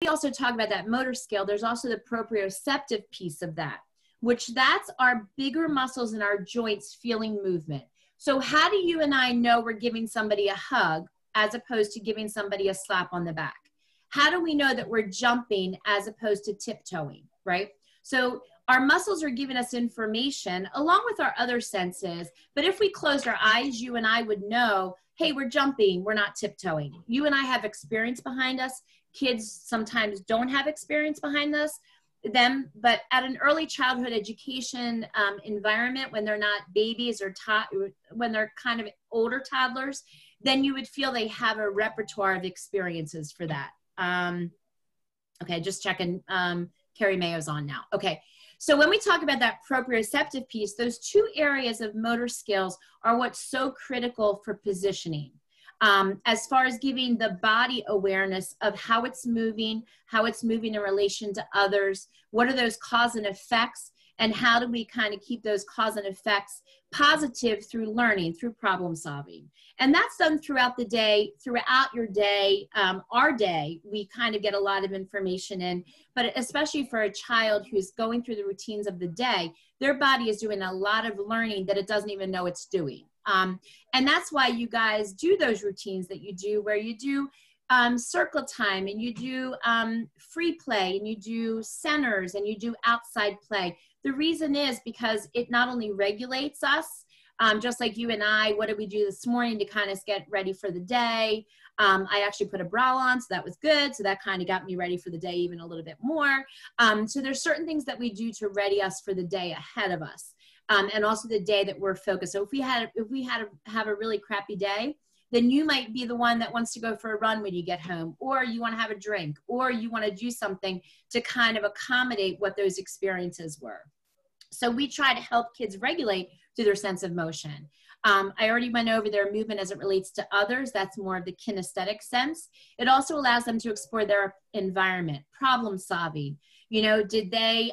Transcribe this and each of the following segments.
we also talk about that motor skill, there's also the proprioceptive piece of that, which that's our bigger muscles in our joints feeling movement. So how do you and I know we're giving somebody a hug as opposed to giving somebody a slap on the back? How do we know that we're jumping as opposed to tiptoeing, right? So our muscles are giving us information along with our other senses, but if we closed our eyes, you and I would know, hey, we're jumping, we're not tiptoeing. You and I have experience behind us. Kids sometimes don't have experience behind them, but at an early childhood education environment, when they're not babies or when they're kind of older toddlers, then you would feel they have a repertoire of experiences for that. Okay, just checking. Carrie Mayo's on now. Okay, so when we talk about that proprioceptive piece, those two areas of motor skills are what's so critical for positioning. As far as giving the body awareness of how it's moving in relation to others, what are those cause and effects, and how do we kind of keep those cause and effects positive through learning, through problem solving. And that's done throughout the day, throughout your day, our day, we kind of get a lot of information in, but especially for a child who's going through the routines of the day, their body is doing a lot of learning that it doesn't even know it's doing. And that's why you guys do those routines that you do, where you do circle time, and you do free play, and you do centers, and you do outside play. The reason is because it not only regulates us, just like you and I, what did we do this morning to kind of get ready for the day? I actually put a bra on, so that was good. So that kind of got me ready for the day even a little bit more. So there's certain things that we do to ready us for the day ahead of us. And also the day that we're focused. So if we had to have a really crappy day, then you might be the one that wants to go for a run when you get home, or you want to have a drink, or you want to do something to kind of accommodate what those experiences were. So we try to help kids regulate through their sense of motion. I already went over their movement as it relates to others. That's more of the kinesthetic sense. It also allows them to explore their environment, problem solving. You know, did they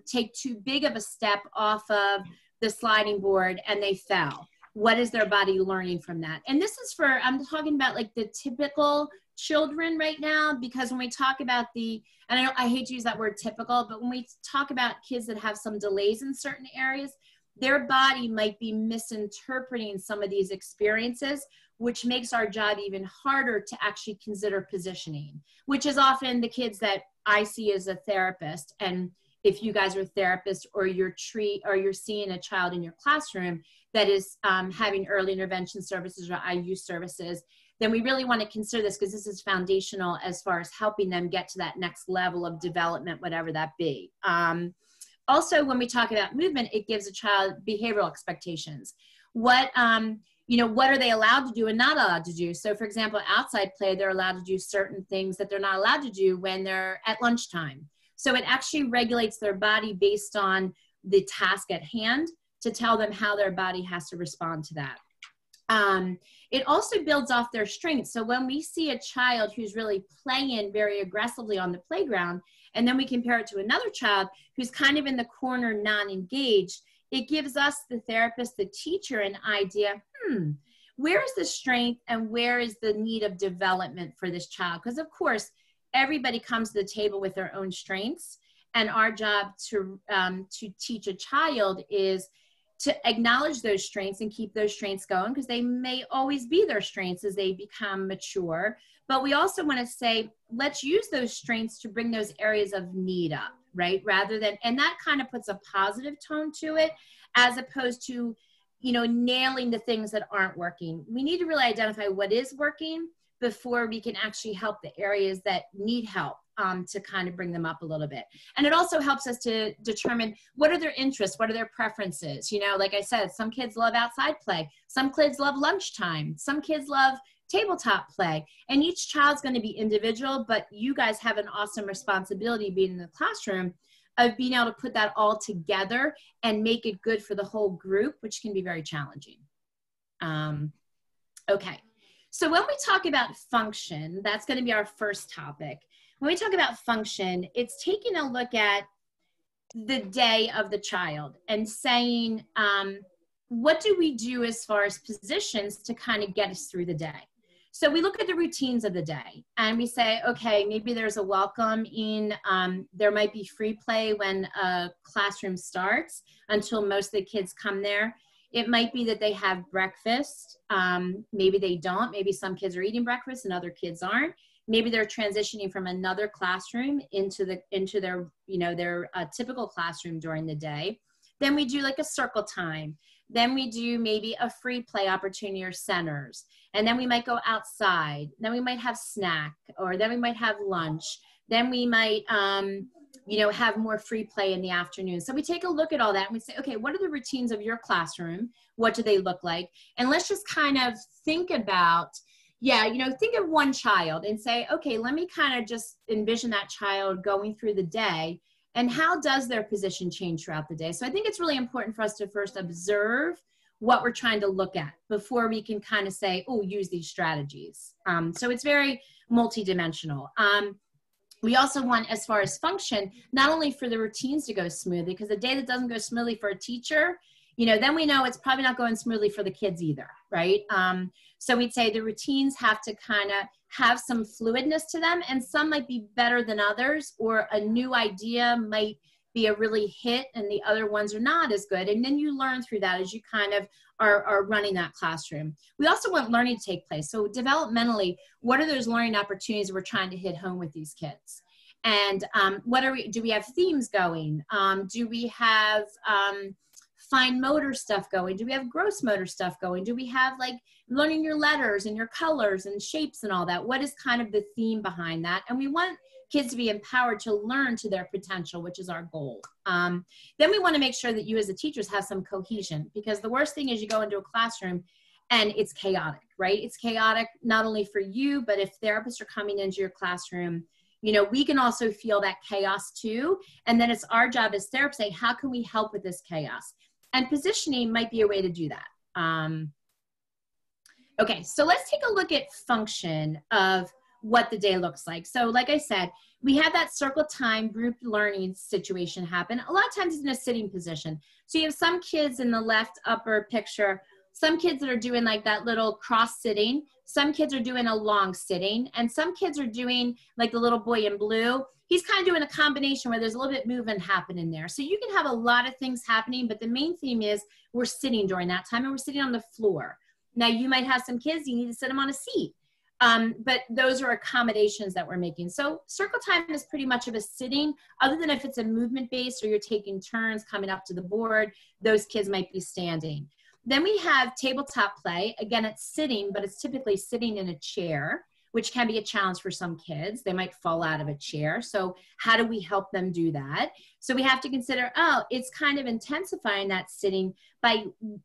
take too big of a step off of the sliding board and they fell? What is their body learning from that? And this is for, I'm talking about like the typical children right now, because when we talk about and I hate to use that word typical, but when we talk about kids that have some delays in certain areas, their body might be misinterpreting some of these experiences, which makes our job even harder to actually consider positioning, which is often the kids that I see as a therapist. And if you guys are therapists, or you're seeing a child in your classroom that is having early intervention services or IU services, then we really want to consider this, because this is foundational as far as helping them get to that next level of development, whatever that be. Also, when we talk about movement, it gives a child behavioral expectations. What are they allowed to do and not allowed to do? So for example, outside play, they're allowed to do certain things that they're not allowed to do when they're at lunchtime. So it actually regulates their body based on the task at hand to tell them how their body has to respond to that. It also builds off their strengths. So when we see a child who's really playing very aggressively on the playground, and then we compare it to another child who's kind of in the corner, non-engaged, it gives us, the therapist, the teacher, an idea, where is the strength and where is the need of development for this child? Because of course, everybody comes to the table with their own strengths, and our job to teach a child is to acknowledge those strengths and keep those strengths going, because they may always be their strengths as they become mature. But we also want to say, let's use those strengths to bring those areas of need up, right? And that kind of puts a positive tone to it, as opposed to, nailing the things that aren't working. We need to really identify what is working before we can actually help the areas that need help, to kind of bring them up a little bit. And it also helps us to determine what are their interests, what are their preferences. Like I said, some kids love outside play, some kids love lunchtime, some kids love tabletop play, and each child's going to be individual, but you guys have an awesome responsibility being in the classroom of being able to put that all together and make it good for the whole group, which can be very challenging. Okay. So when we talk about function, that's going to be our first topic. When we talk about function, it's taking a look at the day of the child and saying, what do we do as far as positions to kind of get us through the day? So we look at the routines of the day and we say, okay, maybe there's a welcome in, there might be free play when a classroom starts until most of the kids come there. It might be that they have breakfast. Maybe they don't. Maybe some kids are eating breakfast and other kids aren't. Maybe they're transitioning from another classroom into their, their typical classroom during the day. Then we do like a circle time. Then we do maybe a free play opportunity or centers. And then we might go outside. Then we might have snack, or then we might have lunch. Then we might, have more free play in the afternoon. So we take a look at all that and we say, okay, what are the routines of your classroom? What do they look like? And let's just kind of think about, think of one child and say, okay, let me kind of just envision that child going through the day. And how does their position change throughout the day? So I think it's really important for us to first observe what we're trying to look at before we can kind of say, oh, use these strategies. So it's very multidimensional. We also want, as far as function, not only for the routines to go smoothly, because the day that doesn't go smoothly for a teacher, then we know it's probably not going smoothly for the kids either, right? So we'd say the routines have to kind of have some fluidness to them, and some might be better than others, or a new idea might be a really hit and the other ones are not as good. And then you learn through that as you kind of are running that classroom. We also want learning to take place. So developmentally, what are those learning opportunities we're trying to hit home with these kids? And do we have themes going? Do we have fine motor stuff going? Do we have gross motor stuff going? Do we have like learning your letters and your colors and shapes and all that? What is kind of the theme behind that? And we want kids to be empowered to learn to their potential, which is our goal. Then we want to make sure that you as the teachers have some cohesion, because the worst thing is you go into a classroom and it's chaotic, right? It's chaotic not only for you, but if therapists are coming into your classroom, we can also feel that chaos too. And then it's our job as therapists to say, how can we help with this chaos? And positioning might be a way to do that. Okay, so let's take a look at function of what the day looks like. So like I said, we have that circle time group learning situation happen. A lot of times it's in a sitting position. So you have some kids in the left upper picture, some kids that are doing like that little cross sitting, some kids are doing a long sitting, and some kids are doing like the little boy in blue. He's kind of doing a combination where there's a little bit movement happening there. So you can have a lot of things happening, but the main theme is we're sitting during that time and we're sitting on the floor. Now you might have some kids, you need to sit them on a seat. But those are accommodations that we're making. So circle time is pretty much of a sitting, other than if it's a movement based or you're taking turns coming up to the board, those kids might be standing. Then we have tabletop play. Again, it's sitting, but it's typically sitting in a chair, which can be a challenge for some kids. They might fall out of a chair. So how do we help them do that? So we have to consider, it's kind of intensifying that sitting by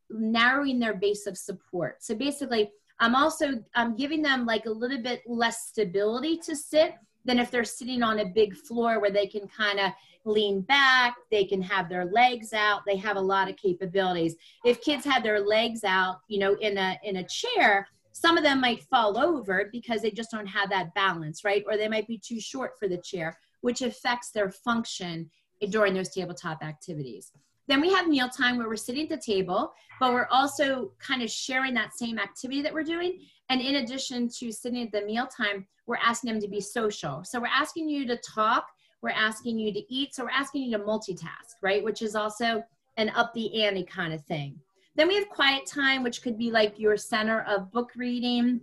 narrowing their base of support. So basically, I'm giving them like a little bit less stability to sit than if they're sitting on a big floor where they can kind of lean back, they can have their legs out, they have a lot of capabilities. If kids have their legs out, in a chair, some of them might fall over because they just don't have that balance, right? Or they might be too short for the chair, which affects their function during those tabletop activities. Then we have mealtime where we're sitting at the table, but we're also kind of sharing that same activity that we're doing. And in addition to sitting at the mealtime, we're asking them to be social. So we're asking you to talk, we're asking you to eat, so we're asking you to multitask, right? Which is also an up the ante kind of thing. Then we have quiet time, which could be like your center of book reading.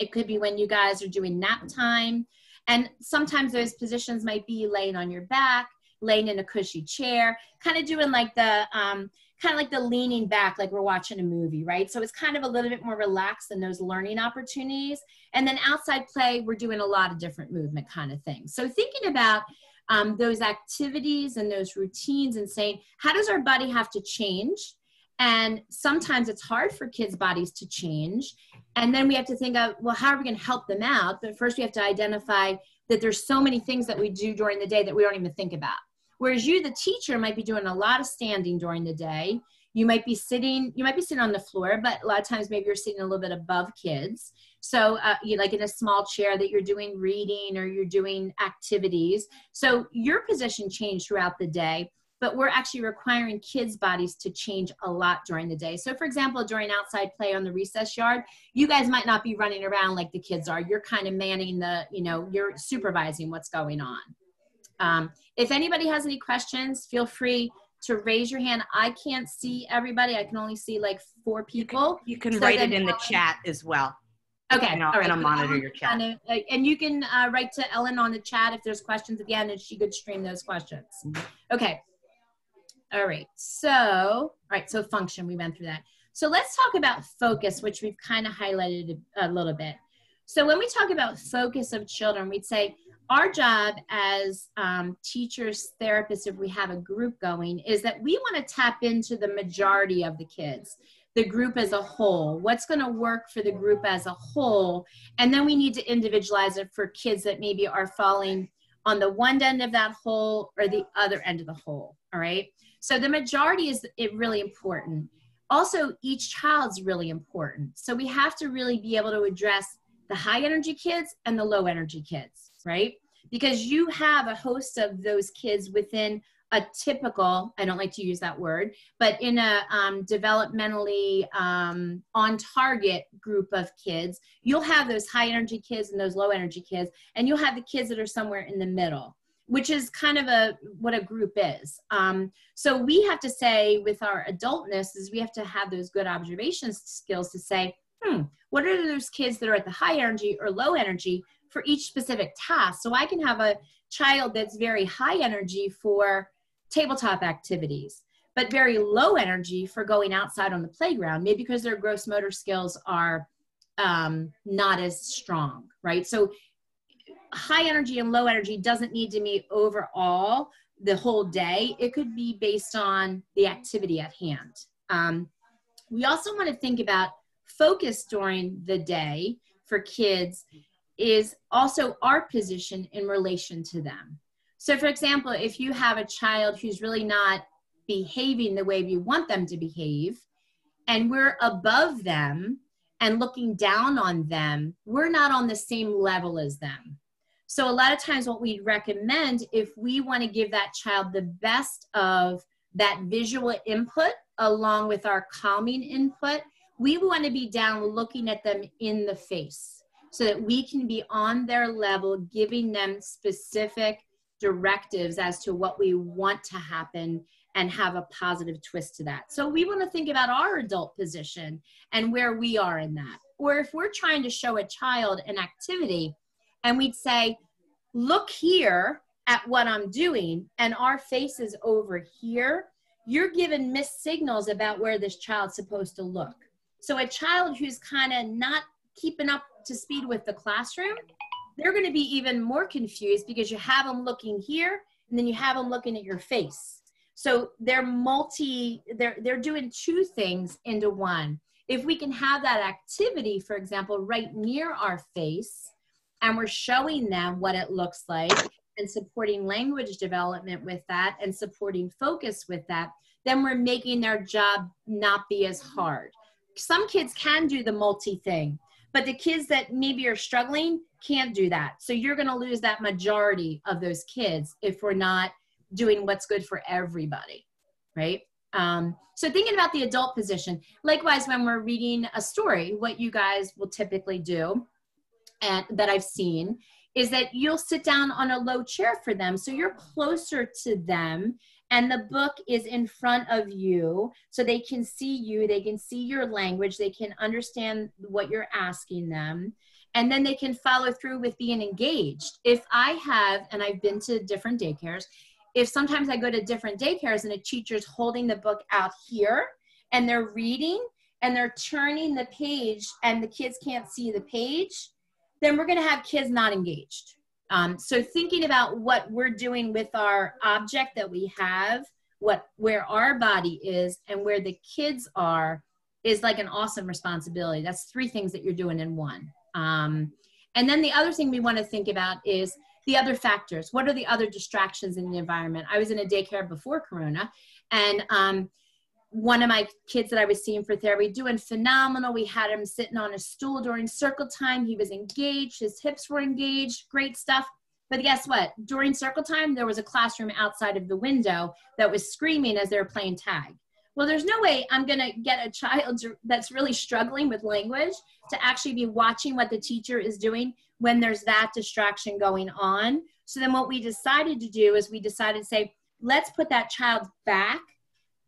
It could be when you guys are doing nap time. And sometimes those positions might be laying on your back, laying in a cushy chair, kind of doing like the leaning back, like we're watching a movie, right? So it's kind of a little bit more relaxed than those learning opportunities. And then outside play, we're doing a lot of different movement kind of things. So thinking about those activities and those routines and saying, how does our body have to change? And sometimes it's hard for kids' bodies to change. And then we have to think of, well, how are we going to help them out? But first we have to identify that there's so many things that we do during the day that we don't even think about. Whereas you, the teacher, might be doing a lot of standing during the day. You might be sitting on the floor, but a lot of times maybe you're sitting a little bit above kids. So you're like in a small chair that you're doing reading or you're doing activities. So your position changed throughout the day. but we're actually requiring kids' bodies to change a lot during the day. So for example, during outside play on the recess yard, you guys might not be running around like the kids are. You're kind of manning the, you know, you're supervising what's going on. If anybody has any questions, feel free to raise your hand. I can't see everybody. I can only see like 4 people. You can write it in the chat as well. Okay, and all right. I'll monitor your chat. And you can write to Ellen on the chat if there's questions at the end, and she could stream those questions. Okay. All right. So function, we went through that. So let's talk about focus, which we've kind of highlighted a little bit. So when we talk about focus of children, we'd say our job as teachers, therapists, if we have a group going, is that we want to tap into the majority of the kids, the group as a whole, what's going to work for the group as a whole. And then we need to individualize it for kids that maybe are falling on the one end of that whole or the other end of the whole. All right. So the majority is really important. Also, each child's really important. So we have to really be able to address the high energy kids and the low energy kids, right? Because you have a host of those kids within a typical, I don't like to use that word, but in a developmentally on target group of kids, you'll have those high energy kids and those low energy kids, and you'll have the kids that are somewhere in the middle, which is kind of what a group is. So we have to say with our adultness is we have to have those good observation skills to say, what are those kids that are at the high energy or low energy for each specific task? So I can have a child that's very high energy for tabletop activities, but very low energy for going outside on the playground, maybe because their gross motor skills are not as strong, right? So high energy and low energy doesn't need to be overall the whole day. It could be based on the activity at hand. We also want to think about focus during the day for kids is also our position in relation to them. So for example, if you have a child who's really not behaving the way we want them to behave, and we're above them and looking down on them, we're not on the same level as them. So a lot of times what we'd recommend, if we want to give that child the best of that visual input along with our calming input, we want to be down looking at them in the face so that we can be on their level, giving them specific directives as to what we want to happen and have a positive twist to that. So we want to think about our adult position and where we are in that. Or if we're trying to show a child an activity and we'd say, look here at what I'm doing, and our face is over here, you're given missed signals about where this child's supposed to look. So a child who's kind of not keeping up to speed with the classroom, they're going to be even more confused because you have them looking here and then you have them looking at your face. So they're doing 2 things into one. If we can have that activity, for example, right near our face, and we're showing them what it looks like and supporting language development with that and supporting focus with that, then we're making their job not be as hard. Some kids can do the multi thing, but the kids that maybe are struggling can't do that. So you're going to lose that majority of those kids if we're not doing what's good for everybody, right? So thinking about the adult position, likewise, when we're reading a story, what you guys will typically do, and that I've seen, is that you'll sit down on a low chair for them. So you're closer to them and the book is in front of you so they can see you, they can see your language, they can understand what you're asking them, and then they can follow through with being engaged. If I have, and I've been to different daycares, if sometimes I go to different daycares and a teacher's holding the book out here and they're reading and they're turning the page and the kids can't see the page, then we're going to have kids not engaged. So thinking about what we're doing with our object that we have, where our body is and where the kids are, is like an awesome responsibility. That's 3 things that you're doing in one. And then the other thing we want to think about is the other factors. What are the other distractions in the environment? I was in a daycare before Corona, and one of my kids that I was seeing for therapy doing phenomenal. We had him sitting on a stool during circle time. He was engaged. His hips were engaged. Great stuff. But guess what? During circle time, there was a classroom outside of the window that was screaming as they were playing tag. Well, there's no way I'm going to get a child that's really struggling with language to actually be watching what the teacher is doing when there's that distraction going on. So then what we decided to do is we decided to say, let's put that child back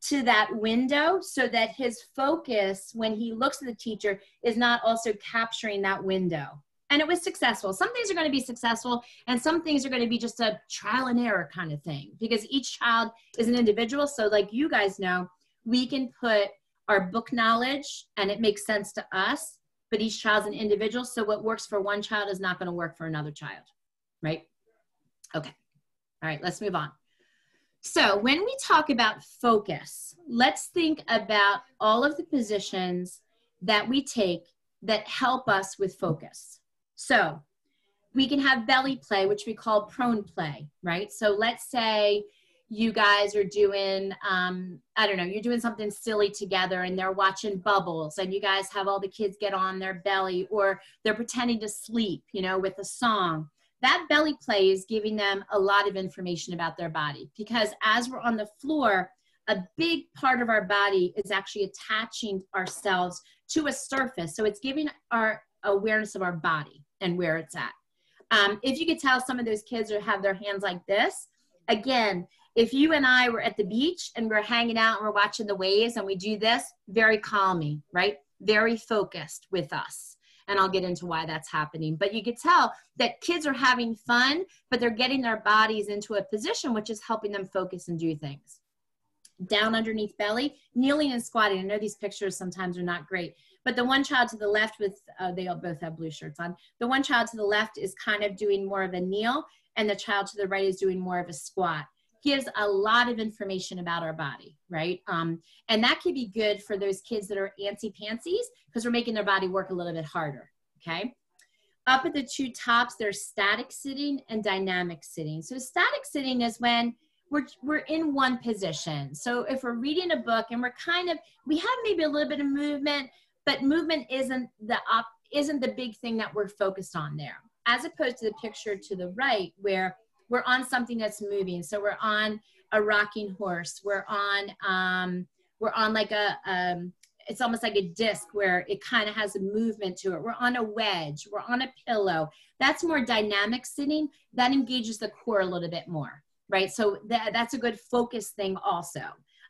to that window so that his focus when he looks at the teacher is not also capturing that window. And it was successful. Some things are going to be successful and some things are going to be just a trial and error kind of thing because each child is an individual. So like you guys know, we can put our book knowledge and it makes sense to us, but each child's an individual. So what works for one child is not going to work for another child, right? Okay. All right, let's move on. So when we talk about focus, let's think about all of the positions that we take that help us with focus. So we can have belly play, which we call prone play, right? So let's say you guys are doing, I don't know, you're doing something silly together and they're watching Bubbles and you guys have all the kids get on their belly or they're pretending to sleep, you know, with a song. That belly play is giving them a lot of information about their body because as we're on the floor, a big part of our body is actually attaching ourselves to a surface. So it's giving our awareness of our body and where it's at. If you could tell some of those kids have their hands like this, again, if you and I were at the beach and we're hanging out and we're watching the waves and we do this, very calming, right? Very focused with us. And I'll get into why that's happening. But you could tell that kids are having fun, but they're getting their bodies into a position which is helping them focus and do things. Down underneath belly, kneeling and squatting. I know these pictures sometimes are not great, but the one child to the left with, they all both have blue shirts on. The one child to the left is kind of doing more of a kneel and the child to the right is doing more of a squat. Gives a lot of information about our body, right? And that could be good for those kids that are antsy-pantsies because we're making their body work a little bit harder, okay? Up at the two tops, there's static sitting and dynamic sitting. So static sitting is when we're in one position. So if we're reading a book and we have maybe a little bit of movement, but movement isn't the big thing that we're focused on there. As opposed to the picture to the right where we're on something that's moving. So we're on a rocking horse. We're on like it's almost like a disc where it kind of has a movement to it. We're on a wedge. We're on a pillow. That's more dynamic sitting. That engages the core a little bit more, right? So that's a good focus thing also.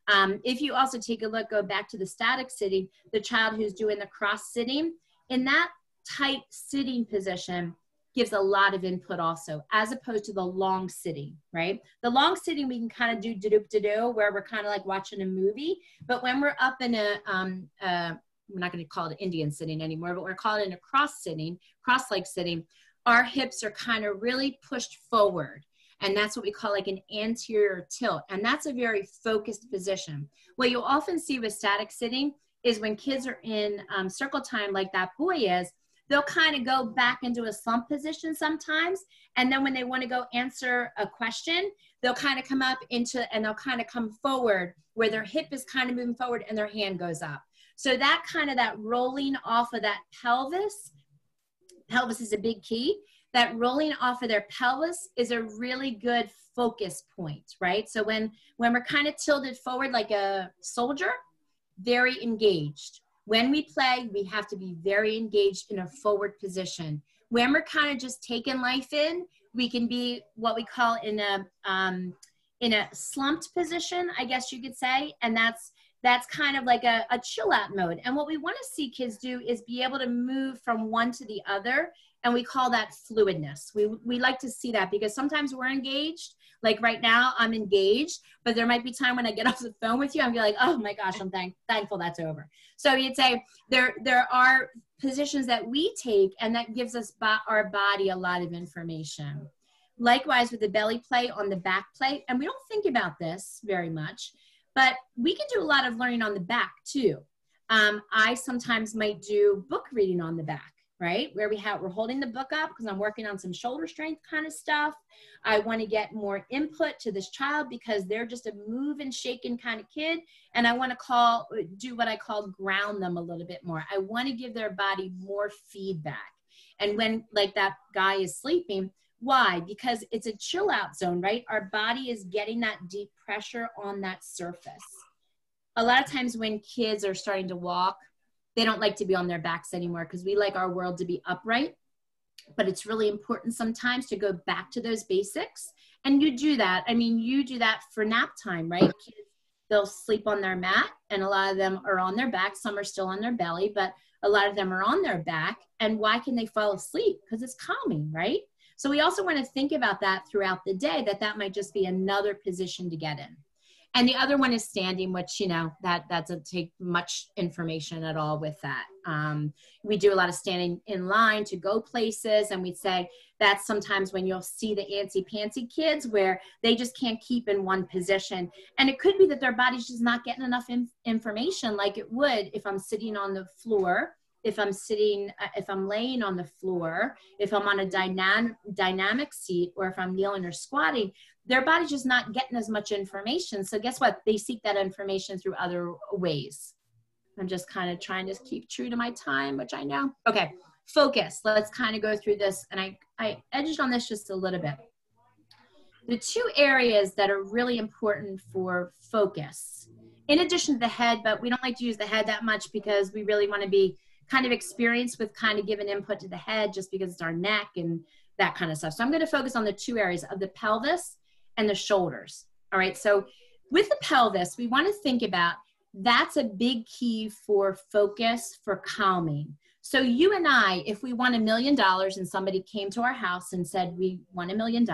If you also take a look, go back to the static sitting, the child who's doing the cross sitting, in that tight sitting position, gives a lot of input also, as opposed to the long sitting, right? The long sitting, we can kind of do do-do-do-do, where we're kind of like watching a movie. But when we're up in we're not going to call it Indian sitting anymore, but we're calling it a cross sitting, cross-leg sitting, our hips are kind of really pushed forward. And that's what we call like an anterior tilt. And that's a very focused position. What you'll often see with static sitting is when kids are in circle time like that boy is, they'll kind of go back into a slump position sometimes. And then when they want to go answer a question, they'll kind of come up and they'll kind of come forward where their hip is kind of moving forward and their hand goes up. So that kind of that rolling off of that pelvis is a big key. That rolling off of their pelvis is a really good focus point, right? So when we're kind of tilted forward like a soldier, very engaged. When we play, we have to be very engaged in a forward position. When we're kind of just taking life in, we can be what we call in a slumped position, I guess you could say. And that's kind of like a chill out mode. And what we want to see kids do is be able to move from one to the other. And we call that fluidness. We like to see that because sometimes we're engaged. Like right now, I'm engaged, but there might be time when I get off the phone with you, I'm be like, oh my gosh, I'm thankful that's over. So you'd say there are positions that we take and that gives us our body a lot of information. Likewise with the belly play on the back plate, and we don't think about this very much, but we can do a lot of learning on the back too. I sometimes might do book reading on the back, right? Where we're holding the book up because I'm working on some shoulder strength kind of stuff. I want to get more input to this child because they're just a move and shaking kind of kid. And I want to do what I call ground them a little bit more. I want to give their body more feedback. And when like that guy is sleeping, Why? Because it's a chill out zone, right? Our body is getting that deep pressure on that surface. A lot of times when kids are starting to walk, they don't like to be on their backs anymore because we like our world to be upright. But it's really important sometimes to go back to those basics. And you do that. I mean, you do that for nap time, right? Kids, they'll sleep on their mat, and a lot of them are on their back. Some are still on their belly, but a lot of them are on their back. And why can they fall asleep? Because it's calming, right? So we also want to think about that throughout the day, that might just be another position to get in. And the other one is standing, which, you know, that doesn't take much information at all with that. We do a lot of standing in line to go places, and we say that's sometimes when you'll see the antsy-pantsy kids where they just can't keep in one position. And it could be that their body's just not getting enough information like it would if I'm sitting on the floor, if I'm laying on the floor, if I'm on a dynamic seat, or if I'm kneeling or squatting. Their body's just not getting as much information. So guess what? They seek that information through other ways. I'm just kind of trying to keep true to my time, which I know. Okay, focus. Let's kind of go through this. And I edged on this just a little bit. The two areas that are really important for focus, in addition to the head, but we don't like to use the head that much because we really want to be kind of experienced with kind of giving input to the head just because it's our neck and that kind of stuff. So I'm going to focus on the two areas of the pelvis and the shoulders. All right. So with the pelvis, we want to think about that's a big key for focus, for calming. So you and I, if we won $1 million and somebody came to our house and said, we won $1 million,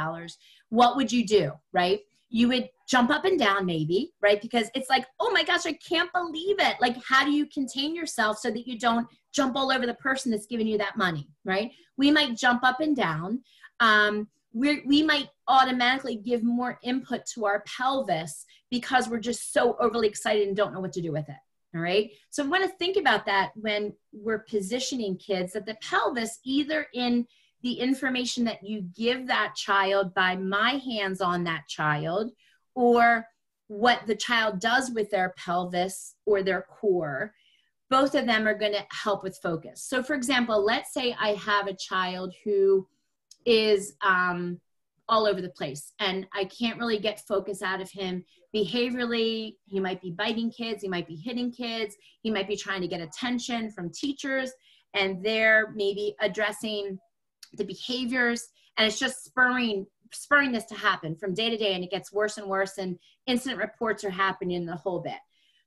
what would you do? Right? You would jump up and down maybe, right? Because it's like, oh my gosh, I can't believe it. Like, how do you contain yourself so that you don't jump all over the person that's giving you that money, right? We might jump up and down. We might automatically give more input to our pelvis because we're just so overly excited and don't know what to do with it. All right. So we want to think about that when we're positioning kids, that the pelvis, either in the information that you give that child by my hands on that child, or what the child does with their pelvis or their core, both of them are going to help with focus. So for example, let's say I have a child who is all over the place and I can't really get focus out of him behaviorally. He might be biting kids. He might be hitting kids. He might be trying to get attention from teachers, and they're maybe addressing the behaviors, and it's just spurring this to happen from day to day, and it gets worse and worse, and incident reports are happening the whole bit.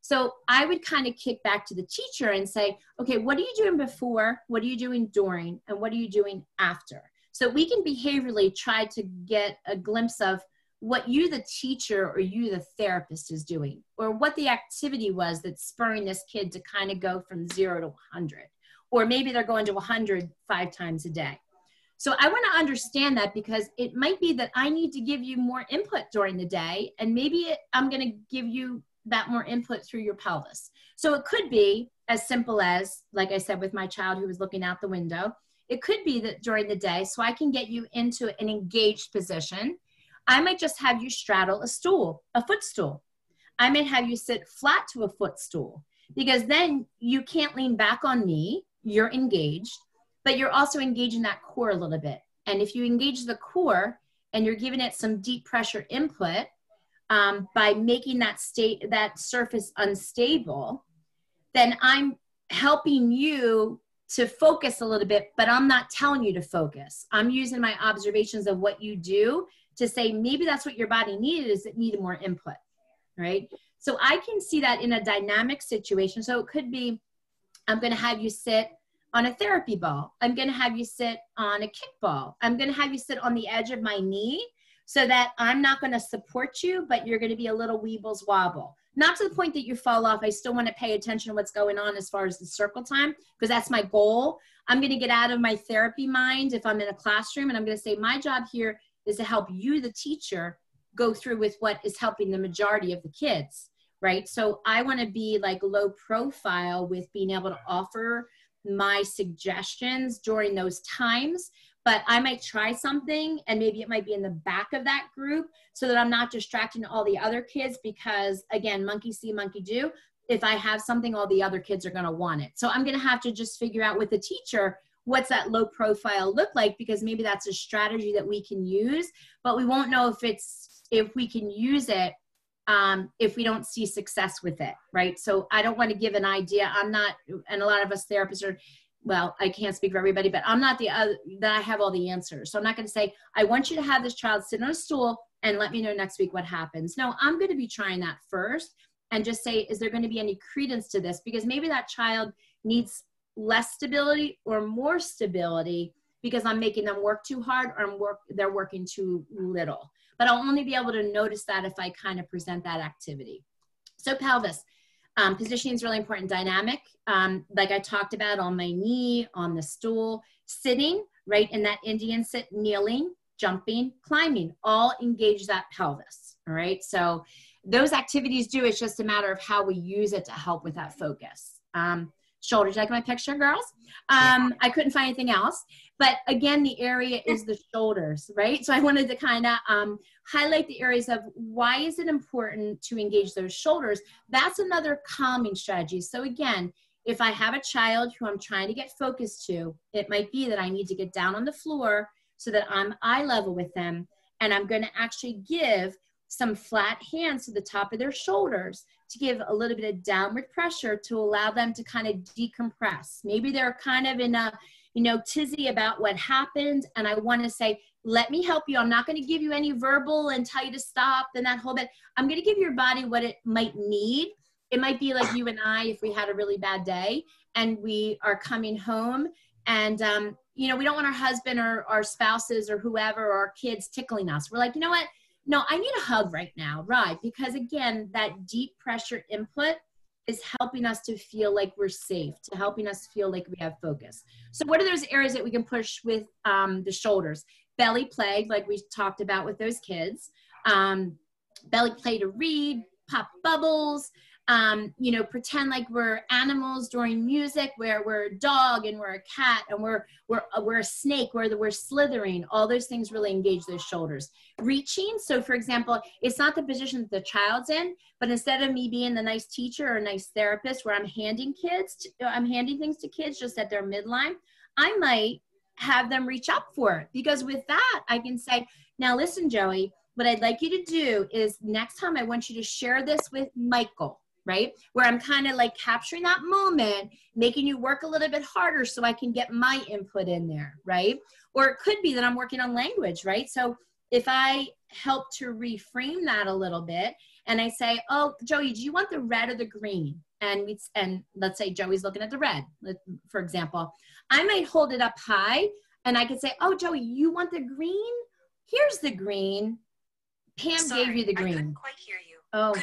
So I would kind of kick back to the teacher and say, okay, what are you doing before? What are you doing during? And what are you doing after? So we can behaviorally try to get a glimpse of what you, the teacher, or you, the therapist, is doing, or what the activity was that's spurring this kid to kind of go from 0 to 100, or maybe they're going to 100 5 times a day. So I want to understand that, because it might be that I need to give you more input during the day, and maybe I'm going to give you that more input through your pelvis. So it could be as simple as, like I said, with my child who was looking out the window, it could be that during the day, so I can get you into an engaged position, I might just have you straddle a stool, a footstool. I might have you sit flat to a footstool, because then you can't lean back on me, you're engaged, but you're also engaging that core a little bit. And if you engage the core and you're giving it some deep pressure input by making that surface unstable, then I'm helping you to focus a little bit, but I'm not telling you to focus. I'm using my observations of what you do to say, maybe that's what your body needed, is it needed more input, right? So I can see that in a dynamic situation. So it could be, I'm going to have you sit on a therapy ball. I'm going to have you sit on a kickball. I'm going to have you sit on the edge of my knee, so that I'm not going to support you, but you're going to be a little weebles wobble. Not to the point that you fall off. I still want to pay attention to what's going on as far as the circle time, because that's my goal. I'm going to get out of my therapy mind if I'm in a classroom, and I'm going to say, my job here is to help you, the teacher, go through with what is helping the majority of the kids, right? So I want to be like low profile with being able to offer my suggestions during those times, but I might try something, and maybe it might be in the back of that group, so that I'm not distracting all the other kids, because again, MonkeySee MonkeyDo, if I have something, all the other kids are going to want it. So I'm going to have to just figure out with the teacher, what's that low profile look like, because maybe that's a strategy that we can use, but we won't know if we can use it if we don't see success with it, right? So I don't want to give an idea. I'm not, and a lot of us therapists are, well, I can't speak for everybody, but I'm not that I have all the answers. So I'm not going to say, I want you to have this child sit on a stool and let me know next week what happens. No, I'm going to be trying that first and just say, is there going to be any credence to this? Because maybe that child needs less stability or more stability because I'm making them work too hard or they're working too little. But I'll only be able to notice that if I kind of present that activity. So pelvis, positioning is really important. Dynamic, like I talked about, on my knee, on the stool, sitting, right, in that Indian sit, kneeling, jumping, climbing, all engage that pelvis, all right? So those activities do, it's just a matter of how we use it to help with that focus. Shoulders, like my picture, girls? I couldn't find anything else. But again, the area is the shoulders, right? So I wanted to kind of highlight the areas of why is it important to engage those shoulders. That's another calming strategy. So again, if I have a child who I'm trying to get focused to, it might be that I need to get down on the floor so that I'm eye level with them. And I'm going to actually give some flat hands to the top of their shoulders to give a little bit of downward pressure to allow them to kind of decompress. Maybe they're kind of in a, tizzy about what happened. And I want to say, let me help you. I'm not going to give you any verbal and tell you to stop and that whole bit. I'm going to give your body what it might need. It might be like you and I, if we had a really bad day and we are coming home and, we don't want our husband or our spouses or whoever or our kids tickling us. We're like, you know what? No, I need a hug right now, right? Because again, that deep pressure input is helping us to feel like we're safe, to helping us feel like we have focus. So what are those areas that we can push with the shoulders? Belly play, like we talked about with those kids. Belly play to read, pop bubbles, pretend like we're animals during music, where we're a dog and we're a cat and we're a snake, where we're slithering. All those things really engage those shoulders. Reaching, so for example, it's not the position that the child's in, but instead of me being the nice teacher or nice therapist where I'm handing things to kids just at their midline, I might have them reach up for it, because with that I can say, now listen, Joey, what I'd like you to do is next time I want you to share this with Michael, right? Where I'm kind of like capturing that moment, making you work a little bit harder so I can get my input in there, right? Or it could be that I'm working on language, right? So if I help to reframe that a little bit and I say, oh, Joey, do you want the red or the green? And let's say Joey's looking at the red, for example. I might hold it up high and I could say, oh, Joey, you want the green? Here's the green. Pam gave you the green. I couldn't quite hear you. Oh,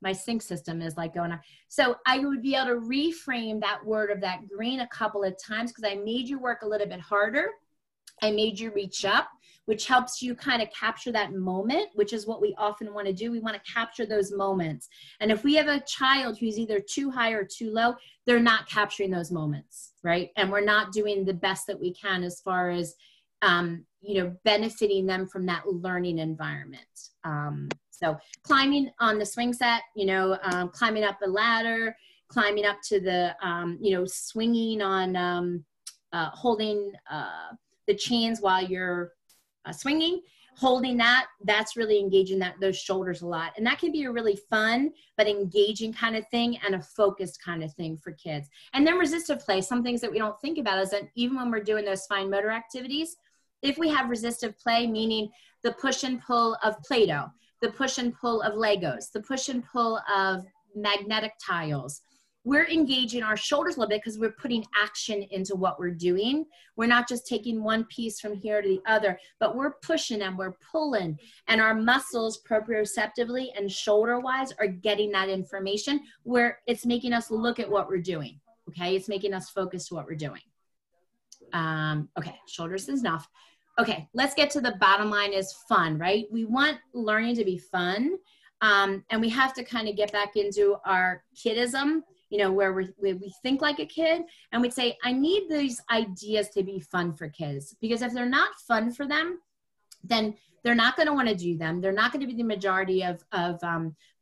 my sync system is like going on. So I would be able to reframe that word of that green a couple of times because I made you work a little bit harder. I made you reach up, which helps you kind of capture that moment, which is what we often want to do. We want to capture those moments. And if we have a child who's either too high or too low, they're not capturing those moments, right? And we're not doing the best that we can as far as, benefiting them from that learning environment. So climbing on the swing set, climbing up a ladder, climbing up to the, swinging on, holding the chains while you're swinging, holding that's really engaging those shoulders a lot. And that can be a really fun, but engaging kind of thing and a focused kind of thing for kids. And then resistive play, some things that we don't think about is that even when we're doing those fine motor activities, if we have resistive play, meaning the push and pull of Play-Doh, the push and pull of Legos, the push and pull of magnetic tiles, we're engaging our shoulders a little bit because we're putting action into what we're doing. We're not just taking one piece from here to the other, but we're pushing and we're pulling, and our muscles proprioceptively and shoulder-wise are getting that information where it's making us look at what we're doing, okay? It's making us focus to what we're doing. Okay, shoulders is enough. Okay, let's get to the bottom line is fun, right? We want learning to be fun, and we have to kind of get back into our kidism, where we think like a kid, and we'd say, I need these ideas to be fun for kids, because if they're not fun for them, then They're not going to want to do them. They're not going to be the majority of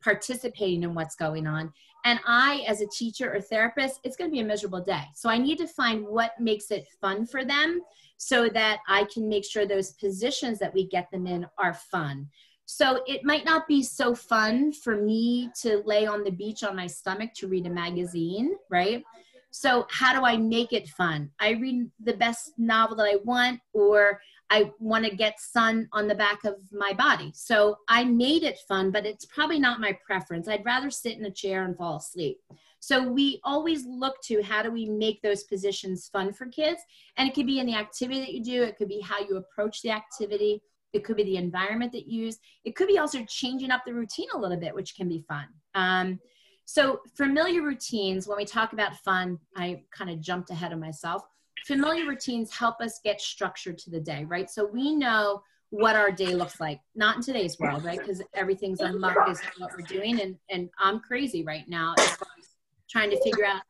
participating in what's going on. And I, as a teacher or therapist, it's going to be a miserable day. So I need to find what makes it fun for them so that I can make sure those positions that we get them in are fun. So it might not be so fun for me to lay on the beach on my stomach to read a magazine, right? So how do I make it fun? I read the best novel that I want, or I want to get sun on the back of my body. So I made it fun, but it's probably not my preference. I'd rather sit in a chair and fall asleep. So we always look to how do we make those positions fun for kids? And it could be in the activity that you do. It could be how you approach the activity. It could be the environment that you use. It could be also changing up the routine a little bit, which can be fun. So familiar routines, when we talk about fun, I kind of jumped ahead of myself. Familiar routines help us get structure to the day, right? So we know what our day looks like, not in today's world, right? Because everything's unmuck as to what we're doing. And I'm crazy right now as far as trying to figure out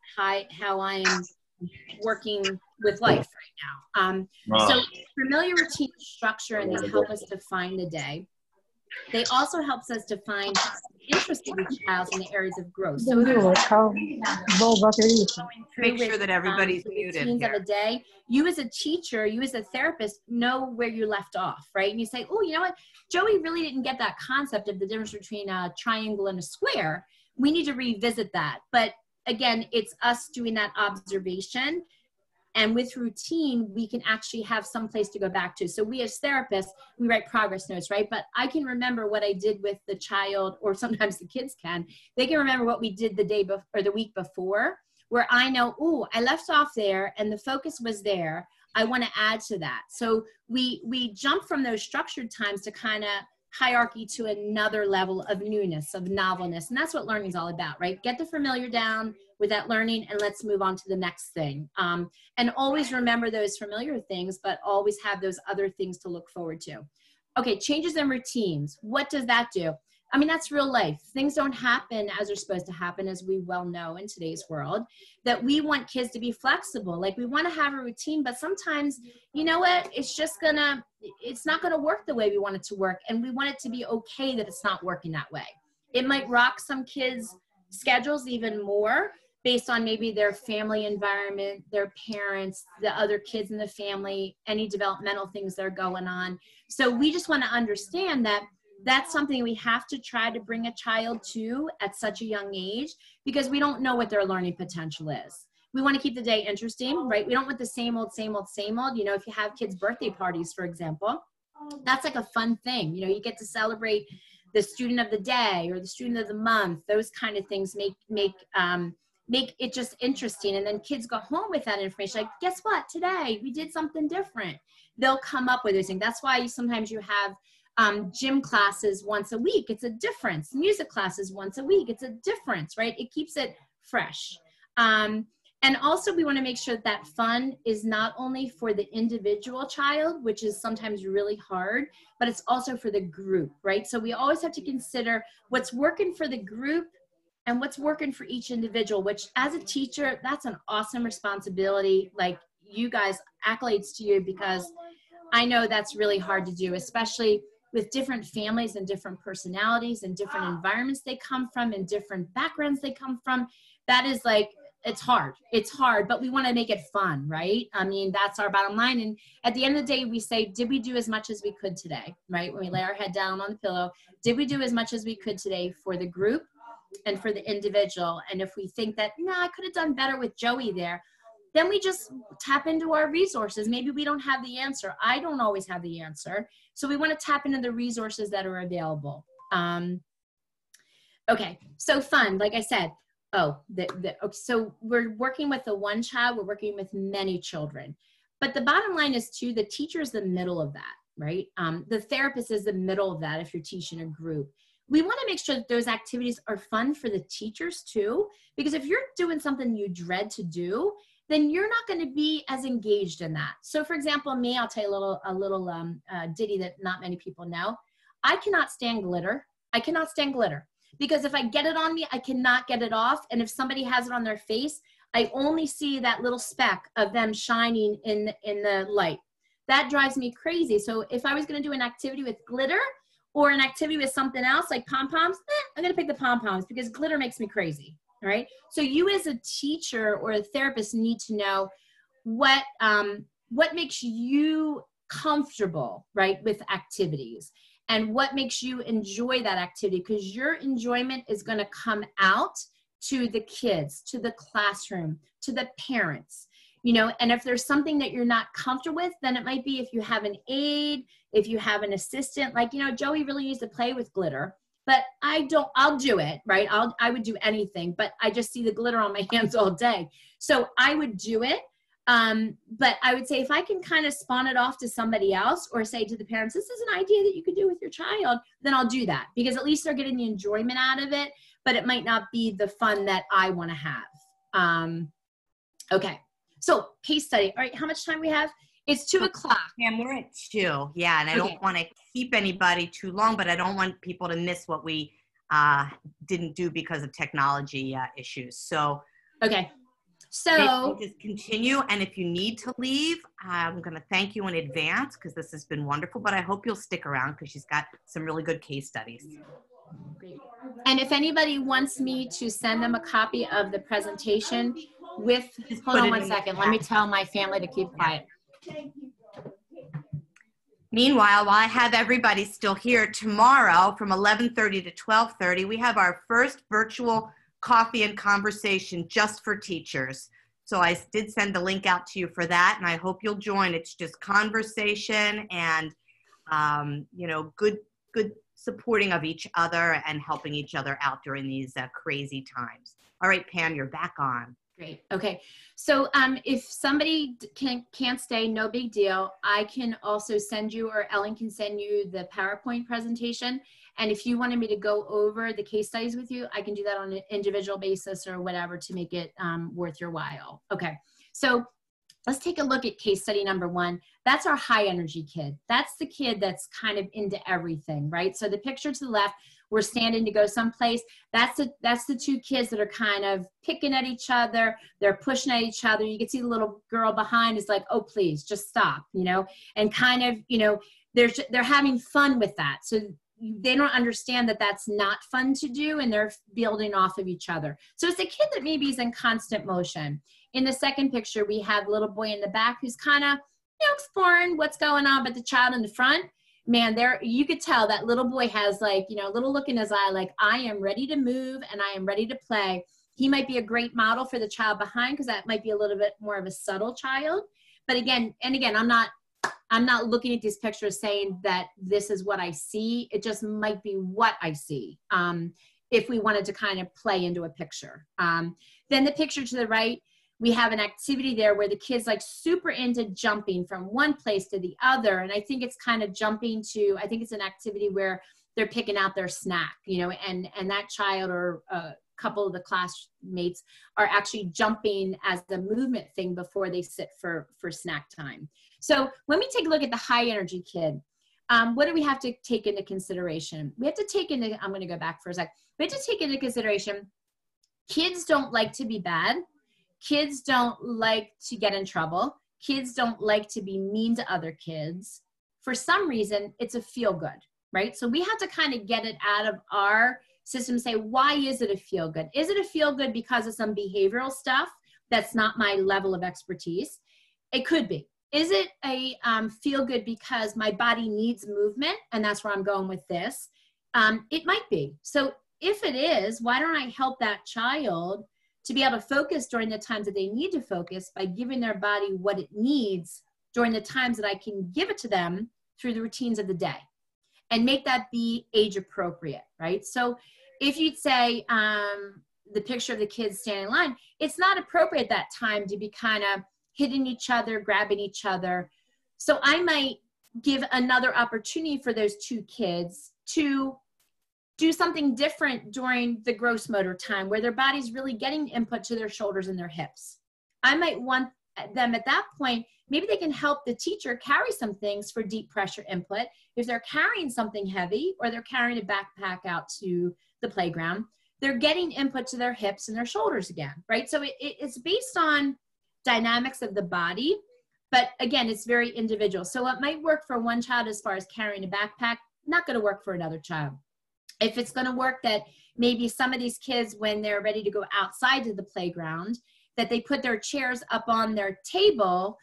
how I am working with life right now. So familiar routine structure, and they help us define the day. They also helps us to find interest in each child in the areas of growth. So make sure that everybody's muted routines of a day. You as a teacher, you as a therapist, know where you left off, right? And you say, oh, you know what? Joey really didn't get that concept of the difference between a triangle and a square. We need to revisit that. But again, it's us doing that observation. And with routine, we can actually have some place to go back to. So we as therapists, we write progress notes, right? But I can remember what I did with the child, or sometimes the kids can. They can remember what we did the day before or the week before, where I know, oh, I left off there and the focus was there. I want to add to that. So we jump from those structured times to kind of hierarchy to another level of newness, of novelness. And that's what learning is all about, right? Get the familiar down with that learning, and let's move on to the next thing. And always remember those familiar things, but always have those other things to look forward to. Okay, changes in routines. What does that do? I mean, that's real life. Things don't happen as they're supposed to happen, as we well know in today's world, that we want kids to be flexible. Like, we want to have a routine, but sometimes, you know what, it's not gonna work the way we want it to work. And we want it to be okay that it's not working that way. It might rock some kids' schedules even more based on maybe their family environment, their parents, the other kids in the family, any developmental things that are going on. So we just want to understand that that's something we have to try to bring a child to at such a young age, because we don't know what their learning potential is. We want to keep the day interesting, right? We don't want the same old, same old, same old. You know, if you have kids' birthday parties, for example, that's like a fun thing. You know, you get to celebrate the student of the day or the student of the month. Those kind of things make it just interesting. And then kids go home with that information. Like, guess what? Today we did something different. They'll come up with those things. That's why sometimes you have gym classes once a week. It's a difference. Music classes once a week. It's a difference, right? It keeps it fresh. And also we want to make sure that fun is not only for the individual child, which is sometimes really hard, but it's also for the group, right? So we always have to consider what's working for the group and what's working for each individual, which as a teacher, that's an awesome responsibility. Like, you guys, accolades to you, because I know that's really hard to do, especially with different families and different personalities and different environments they come from and different backgrounds they come from. That is like, it's hard, but we want to make it fun, right? I mean, that's our bottom line. And at the end of the day, we say, did we do as much as we could today, right? When we lay our head down on the pillow, did we do as much as we could today for the group and for the individual? And if we think that, no, I could have done better with Joey there, then we just tap into our resources. Maybe we don't have the answer. I don't always have the answer. So we want to tap into the resources that are available. Okay, so fun, like I said. So we're working with the one child, we're working with many children. But the bottom line is too, the teacher is the middle of that, right? The therapist is the middle of that if you're teaching a group. We want to make sure that those activities are fun for the teachers too, because if you're doing something you dread to do, then you're not going to be as engaged in that. So for example, me, I'll tell you a little ditty that not many people know. I cannot stand glitter. I cannot stand glitter, because if I get it on me, I cannot get it off. And if somebody has it on their face, I only see that little speck of them shining in the light. that drives me crazy. So if I was going to do an activity with glitter or an activity with something else like pom-poms, I'm going to pick the pom-poms because glitter makes me crazy. All right. So you as a teacher or a therapist need to know what makes you comfortable, right, with activities and what makes you enjoy that activity, because your enjoyment is going to come out to the kids, to the classroom, to the parents, you know. And if there's something that you're not comfortable with, then it might be if you have an aide, if you have an assistant, like, you know, Joey really used to play with glitter, but I'll do it, right? I would do anything, but I just see the glitter on my hands all day. So I would do it. But I would say if I can kind of spawn it off to somebody else or say to the parents, this is an idea that you could do with your child, then I'll do that, because at least they're getting the enjoyment out of it, but it might not be the fun that I want to have. Okay. So case study. All right. How much time we have? It's 2 o'clock. Pam, we're at 2. Yeah. And I don't want to keep anybody too long, but I don't want people to miss what we didn't do because of technology issues. So, okay. So just continue. And if you need to leave, I'm going to thank you in advance because this has been wonderful, but I hope you'll stick around because she's got some really good case studies. Great. And if anybody wants me to send them a copy of the presentation with, hold on one second. Let me tell my family to keep quiet. Meanwhile, while I have everybody still here, tomorrow from 11:30 to 12:30, we have our first virtual coffee and conversation just for teachers. So I did send the link out to you for that, and I hope you'll join. It's just conversation and, you know, good supporting of each other and helping each other out during these crazy times. All right, Pam, you're back on. Great. Okay. So if somebody can't stay, no big deal. I can also send you, or Ellen can send you the PowerPoint presentation. And if you wanted me to go over the case studies with you, I can do that on an individual basis or whatever to make it worth your while. Okay. So let's take a look at case study number 1. That's our high energy kid. That's the kid that's kind of into everything, right? So the picture to the left, we're standing to go someplace. That's the 2 kids that are kind of picking at each other. They're pushing at each other. You can see the little girl behind is like, oh, please just stop, you know, and kind of, you know, they're having fun with that. So they don't understand that that's not fun to do, and they're building off of each other. So it's a kid that maybe is in constant motion. In the second picture, we have a little boy in the back who's kind of, you know, exploring what's going on, but the child in the front, man, you could tell that little boy has, like, you know, a little look in his eye, like, I am ready to move and I am ready to play. He might be a great model for the child behind, because that might be a little bit more of a subtle child. But again, I'm not looking at these pictures saying that this is what I see. It just might be what I see, if we wanted to kind of play into a picture. Then the picture to the right, we have an activity there where the kid's like super into jumping from one place to the other. And I think it's kind of jumping to, I think it's an activity where they're picking out their snack, you know, and that child or a couple of the classmates are actually jumping as the movement thing before they sit for snack time. So when we take a look at the high energy kid, what do we have to take into consideration? We have to take into, I'm going to go back for a sec. We have to take into consideration, kids don't like to be bad. Kids don't like to get in trouble. Kids don't like to be mean to other kids. For some reason, it's a feel good, right? So we have to kind of get it out of our system and say, why is it a feel good? Is it a feel good because of some behavioral stuff that's not my level of expertise? It could be. Is it a feel good because my body needs movement, and that's where I'm going with this? It might be. So if it is, why don't I help that child to be able to focus during the times that they need to focus by giving their body what it needs during the times that I can give it to them through the routines of the day, and make that be age appropriate, right? So if you'd say the picture of the kids standing in line, it's not appropriate at that time to be kind of hitting each other, grabbing each other. So I might give another opportunity for those 2 kids to do something different during the gross motor time where their body's really getting input to their shoulders and their hips. I might want them at that point, maybe they can help the teacher carry some things for deep pressure input. If they're carrying something heavy or they're carrying a backpack out to the playground, they're getting input to their hips and their shoulders again, right? So it's based on dynamics of the body. But again, it's very individual. So what might work for one child as far as carrying a backpack, not going to work for another child. If it's going to work that maybe some of these kids, when they're ready to go outside to the playground, that they put their chairs up on their table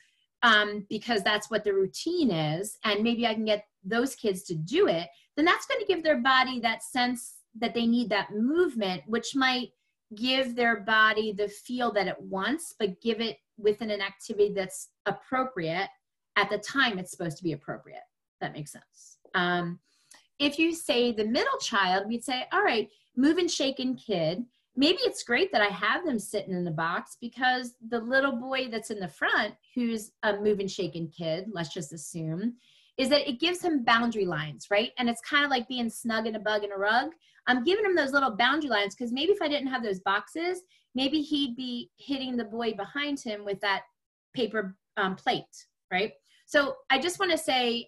because that's what the routine is, and maybe I can get those kids to do it, then that's going to give their body that sense that they need that movement, which might give their body the feel that it wants, but give it within an activity that's appropriate at the time it's supposed to be appropriate. That makes sense. If you say the middle child, we'd say, all right, move and shaken kid. Maybe it's great that I have them sitting in the box because the little boy that's in the front, who's a move and shaken kid, let's just assume, is that it gives him boundary lines, right? And it's kind of like being snug in a bug in a rug. I'm giving him those little boundary lines because maybe if I didn't have those boxes, maybe he'd be hitting the boy behind him with that paper plate, right? So I just want to say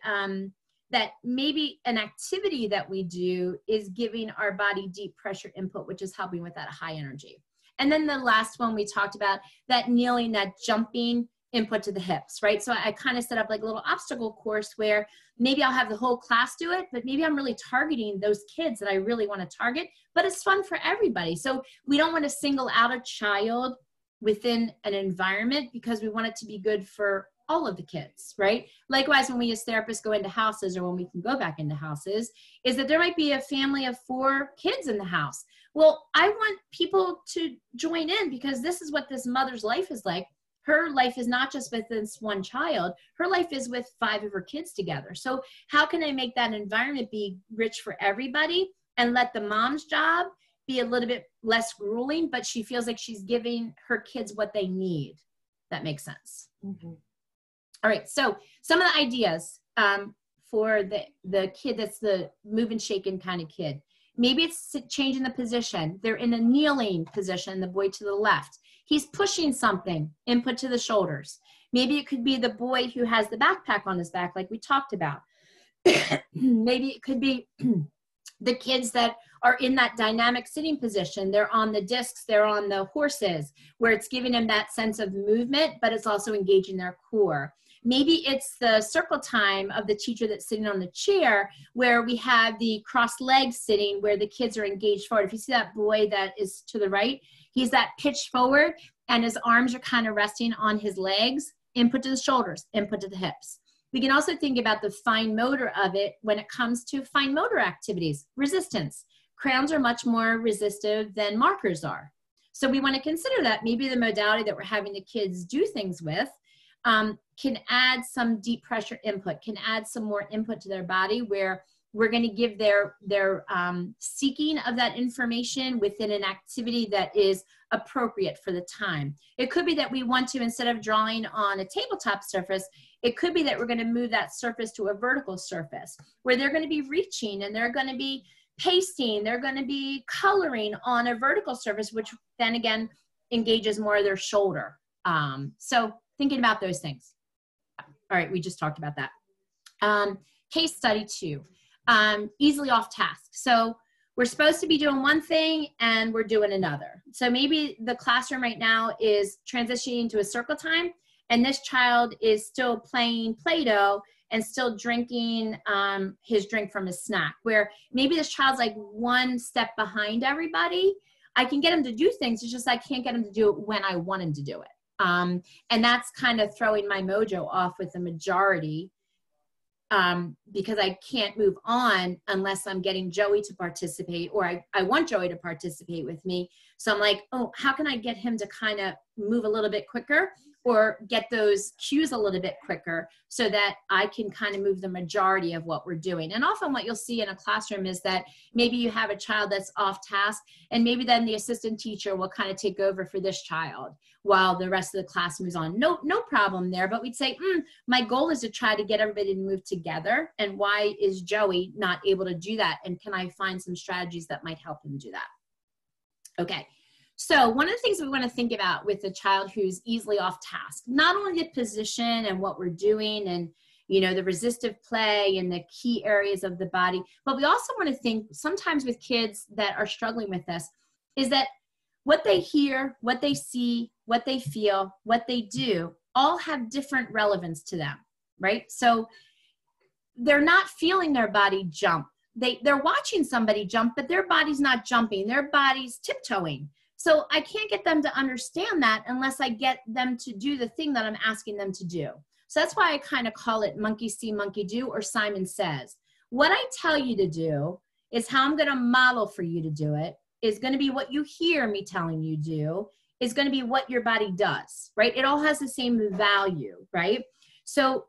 that maybe an activity that we do is giving our body deep pressure input, which is helping with that high energy. And then the last one we talked about, that kneeling, that jumping input to the hips, right? So I kind of set up like a little obstacle course where maybe I'll have the whole class do it, but maybe I'm really targeting those kids that I really want to target, but it's fun for everybody. So we don't want to single out a child within an environment because we want it to be good for all of the kids, right? Likewise, when we as therapists go into houses, or when we can go back into houses, is that there might be a family of 4 kids in the house. Well, I want people to join in because this is what this mother's life is like. Her life is not just with this one child. Her life is with 5 of her kids together. So how can I make that environment be rich for everybody and let the mom's job be a little bit less grueling, but she feels like she's giving her kids what they need? That makes sense. Mm-hmm. All right, so some of the ideas for the kid that's the move and shaken kind of kid. Maybe it's changing the position. They're in a kneeling position, the boy to the left. He's pushing something, input to the shoulders. Maybe it could be the boy who has the backpack on his back like we talked about. Maybe it could be the kids that are in that dynamic sitting position. They're on the discs, they're on the horses, where it's giving them that sense of movement, but it's also engaging their core. Maybe it's the circle time of the teacher that's sitting on the chair, where we have the crossed legs sitting, where the kids are engaged forward. If you see that boy that is to the right, he's that pitched forward and his arms are kind of resting on his legs, input to the shoulders, input to the hips. We can also think about the fine motor of it when it comes to fine motor activities. Resistance. Crayons are much more resistive than markers are. So we want to consider that maybe the modality that we're having the kids do things with can add some deep pressure input, can add some more input to their body, where we're going to give their seeking of that information within an activity that is appropriate for the time. It could be that we want to, instead of drawing on a tabletop surface, it could be that we're going to move that surface to a vertical surface, where they're going to be reaching and they're going to be pasting, they're going to be coloring on a vertical surface, which then again engages more of their shoulder. So thinking about those things. All right, we just talked about that. Case study 2, easily off task. So we're supposed to be doing one thing and we're doing another. So maybe the classroom right now is transitioning to a circle time, and this child is still playing Play-Doh and still drinking his drink from his snack, where maybe this child's like one step behind everybody. I can get him to do things, it's just I can't get him to do it when I want him to do it. And that's kind of throwing my mojo off with the majority, because I can't move on unless I'm getting Joey to participate, or I want Joey to participate with me. So I'm like, oh, how can I get him to kind of move a little bit quicker, or get those cues a little bit quicker, so that I can kind of move the majority of what we're doing. And often what you'll see in a classroom is that maybe you have a child that's off task, and maybe then the assistant teacher will kind of take over for this child while the rest of the class moves on. No problem there, but we'd say, my goal is to try to get everybody to move together, and why is Joey not able to do that? And can I find some strategies that might help him do that? Okay. So one of the things we want to think about with a child who's easily off task, not only the position and what we're doing and, you know, the resistive play and the key areas of the body, but we also want to think sometimes with kids that are struggling with this, is that what they hear, what they see, what they feel, what they do all have different relevance to them, right? So they're not feeling their body jump. They're watching somebody jump, but their body's not jumping. Their body's tiptoeing. So I can't get them to understand that unless I get them to do the thing that I'm asking them to do. So that's why I kind of call it MonkeySee MonkeyDo, or Simon Says. What I tell you to do is how I'm going to model for you to do it, is going to be what you hear me telling you do, is going to be what your body does, right? It all has the same value, right? So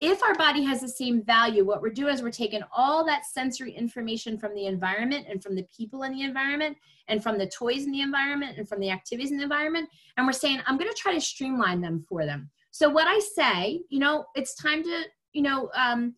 if our body has the same value, what we're doing is we're taking all that sensory information from the environment and from the people in the environment and from the toys in the environment and from the activities in the environment, and we're saying, I'm going to try to streamline them for them. So what I say, you know, it's time to,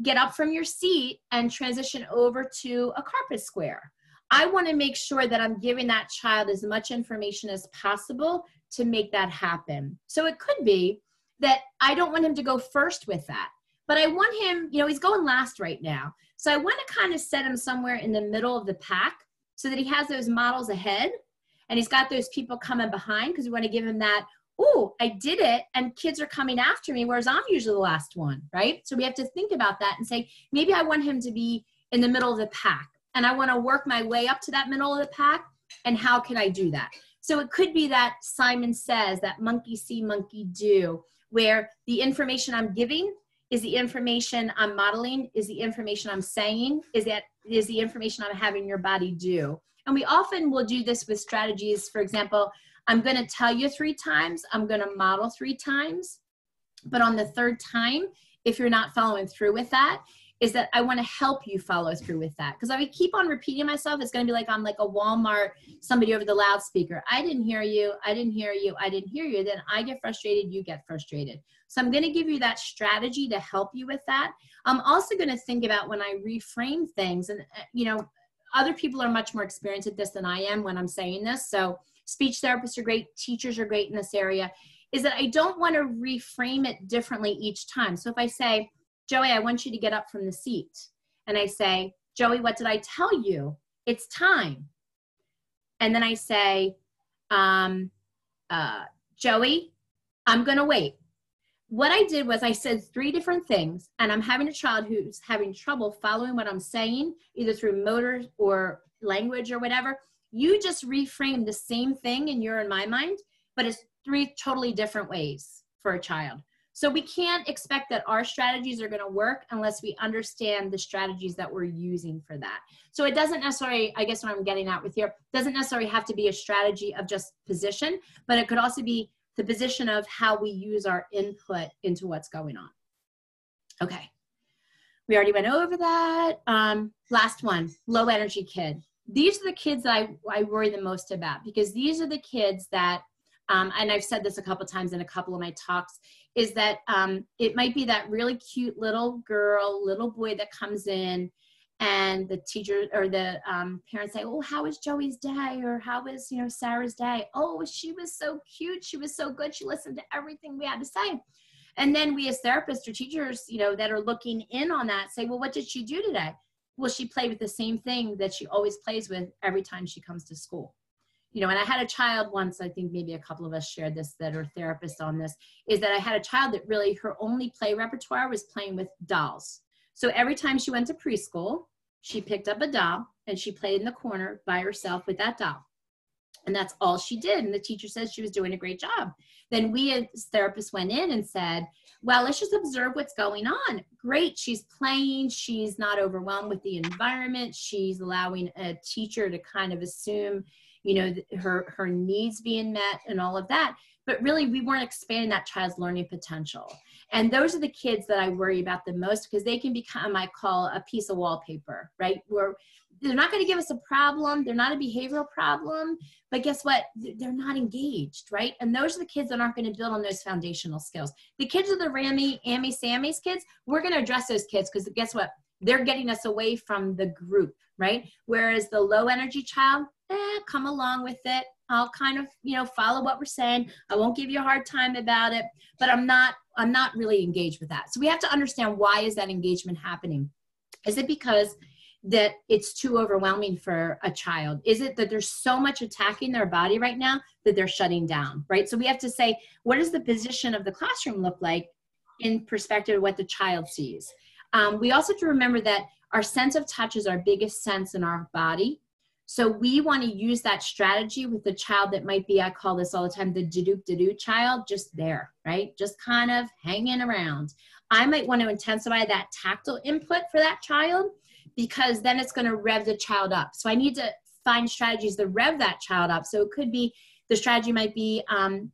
get up from your seat and transition over to a carpet square. I want to make sure that I'm giving that child as much information as possible to make that happen. So it could be that I don't want him to go first with that, but I want him, you know, he's going last right now. So I want to kind of set him somewhere in the middle of the pack so that he has those models ahead and he's got those people coming behind, because we want to give him that, oh, I did it and kids are coming after me, whereas I'm usually the last one, right? So we have to think about that and say, maybe I want him to be in the middle of the pack and I want to work my way up to that middle of the pack, and how can I do that? So it could be that Simon Says, that MonkeySee MonkeyDo, where the information I'm giving is the information I'm modeling, is the information I'm saying, is the information I'm having your body do. And we often will do this with strategies. For example, I'm going to tell you 3 times, I'm going to model 3 times, but on the 3rd time, if you're not following through with that, is that I want to help you follow through with that. Because if I keep on repeating myself, it's going to be like I'm like a Walmart, somebody over the loudspeaker. I didn't hear you. I didn't hear you. I didn't hear you. Then I get frustrated. You get frustrated. So I'm going to give you that strategy to help you with that. I'm also going to think about when I reframe things, and you know, other people are much more experienced at this than I am when I'm saying this. So speech therapists are great. Teachers are great in this area. Is that I don't want to reframe it differently each time. So if I say, Joey, I want you to get up from the seat. And I say, Joey, what did I tell you? It's time. And then I say, Joey, I'm going to wait. What I did was I said 3 different things, and I'm having a child who's having trouble following what I'm saying, either through motor or language or whatever. You just reframe the same thing in your and my mind, but it's 3 totally different ways for a child. So we can't expect that our strategies are going to work unless we understand the strategies that we're using for that. So it doesn't necessarily, I guess what I'm getting at with here, doesn't necessarily have to be a strategy of just position, but it could also be the position of how we use our input into what's going on. Okay. We already went over that. Last one, low energy kid. These are the kids that I worry the most about, because these are the kids that, and I've said this a couple times in a couple of my talks, is that it might be that really cute little girl, little boy that comes in, and the teacher or the parents say, oh, how was Joey's day? Or how was, you know, Sarah's day? Oh, she was so cute. She was so good. She listened to everything we had to say. And then we as therapists or teachers, you know, that are looking in on that say, well, what did she do today? Well, she played with the same thing that she always plays with every time she comes to school. You know, and I had a child once, I think maybe a couple of us shared this that are therapists on this, is that I had a child that really, her only play repertoire was playing with dolls. So every time she went to preschool, she picked up a doll and she played in the corner by herself with that doll. And that's all she did. And the teacher says she was doing a great job. Then we as therapists went in and said, well, let's just observe what's going on. Great, she's playing. She's not overwhelmed with the environment. She's allowing a teacher to kind of assume, you know, her needs being met and all of that. But really, we weren't expanding that child's learning potential. And those are the kids that I worry about the most, because they can become, I call, a piece of wallpaper, right? Where they're not going to give us a problem. They're not a behavioral problem. But guess what? They're not engaged, right? And those are the kids that aren't going to build on those foundational skills. The kids are the Rammy, Ammy, Sammy's kids. We're going to address those kids because guess what? They're getting us away from the group, right? Whereas the low energy child, come along with it. I'll kind of, you know, follow what we're saying. I won't give you a hard time about it, but I'm not really engaged with that. So we have to understand, why is that engagement happening? Is it because that it's too overwhelming for a child? Is it that there's so much attacking their body right now that they're shutting down, right? So we have to say, what does the position of the classroom look like in perspective of what the child sees? We also have to remember that our sense of touch is our biggest sense in our body. So we want to use that strategy with the child that might be, I call this all the time, the da-doop child, just there, right? Just kind of hanging around. I might want to intensify that tactile input for that child, because then it's going to rev the child up. So I need to find strategies that rev that child up. So it could be, the strategy might be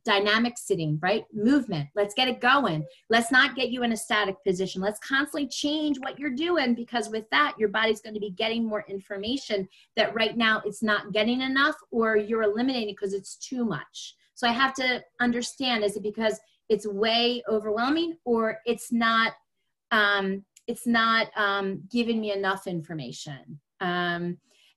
dynamic sitting, right? Movement. Let's get it going. Let's not get you in a static position. Let's constantly change what you're doing, because with that, your body's going to be getting more information that right now it's not getting enough, or you're eliminating because it's too much. So I have to understand, is it because it's way overwhelming, or it's not giving me enough information?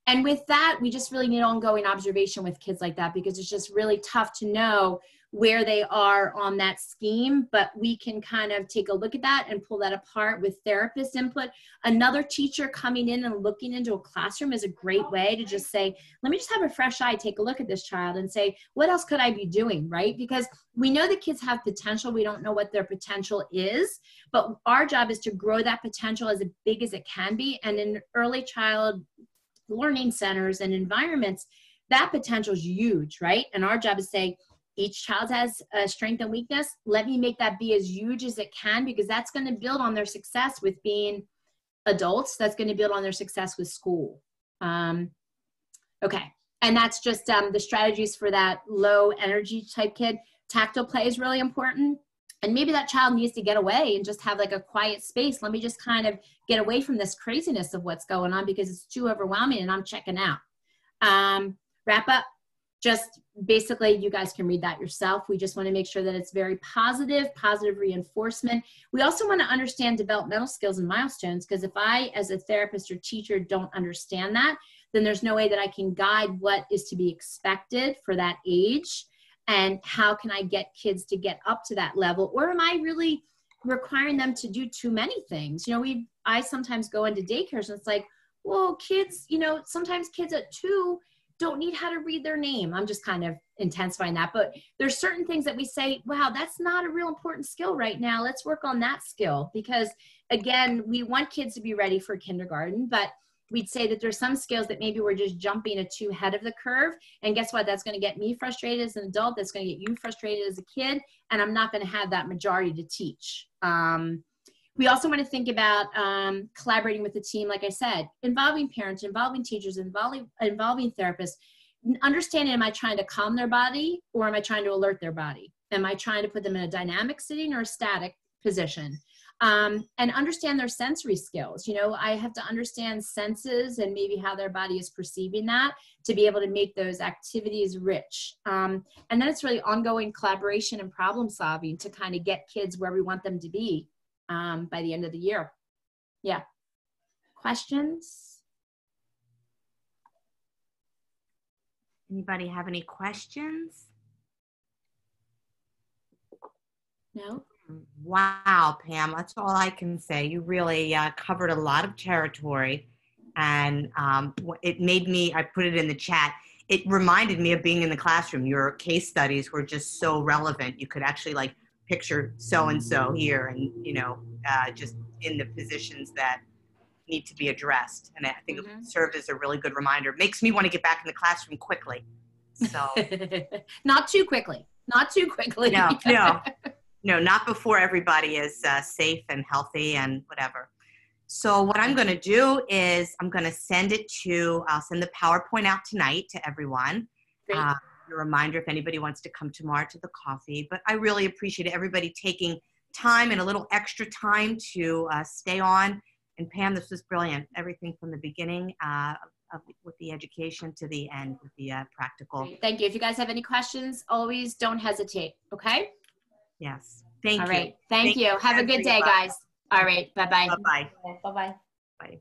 And with that, we just really need ongoing observation with kids like that, because it's just really tough to know where they are on that scheme, but we can kind of take a look at that and pull that apart with therapist input. Another teacher coming in and looking into a classroom is a great way to just say, let me just have a fresh eye, take a look at this child and say, what else could I be doing, right? Because we know that kids have potential. We don't know what their potential is, but our job is to grow that potential as big as it can be. And in early child learning centers and environments, that potential is huge, right? And our job is to say, each child has a strength and weakness. Let me make that be as huge as it can, because that's going to build on their success with being adults. That's going to build on their success with school. Okay. And that's just the strategies for that low energy type kid. Tactile play is really important. And maybe that child needs to get away and just have like a quiet space. Let me just kind of get away from this craziness of what's going on, because it's too overwhelming and I'm checking out. Wrap up. Just basically, you guys can read that yourself. We just want to make sure that it's very positive reinforcement. We also want to understand developmental skills and milestones, because if I, as a therapist or teacher, don't understand that, then there's no way that I can guide what is to be expected for that age. And how can I get kids to get up to that level? Or am I really requiring them to do too many things? You know, I sometimes go into daycares and it's like, well, kids, you know, sometimes kids at 2 don't need how to read their name. I'm just kind of intensifying that. But there's certain things that we say, wow, that's not a real important skill right now. Let's work on that skill. Because again, we want kids to be ready for kindergarten, but we'd say that there's some skills that maybe we're just jumping too ahead of the curve. And guess what? That's going to get me frustrated as an adult. That's going to get you frustrated as a kid. And I'm not going to have that majority to teach. We also want to think about collaborating with the team, like I said, involving parents, involving teachers, involving therapists, understanding, am I trying to calm their body or am I trying to alert their body? Am I trying to put them in a dynamic sitting or a static position? And understand their sensory skills. You know, I have to understand senses and maybe how their body is perceiving that to be able to make those activities rich. And then it's really ongoing collaboration and problem solving to kind of get kids where we want them to be by the end of the year. Yeah. Questions? Anybody have any questions? No? Wow, Pam, that's all I can say. You really covered a lot of territory, and it made me, I put it in the chat, it reminded me of being in the classroom. Your case studies were just so relevant. You could actually like picture so-and-so here and, you know, just in the positions that need to be addressed. And I think it served as a really good reminder. It makes me want to get back in the classroom quickly. So Not too quickly. Not too quickly. No, not before everybody is safe and healthy and whatever. So what I'm going to do is I'm going to send it to, I'll send the PowerPoint out tonight to everyone. Great. A reminder if anybody wants to come tomorrow to the coffee. But I really appreciate everybody taking time and a little extra time to stay on. And Pam, this was brilliant. Everything from the beginning with the education to the end with the practical. Great. Thank you. If you guys have any questions, always don't hesitate. Okay? Yes. Thank you. All right. Thank you. Have a good day, guys. All right. Bye-bye. Bye-bye. Bye-bye. Bye.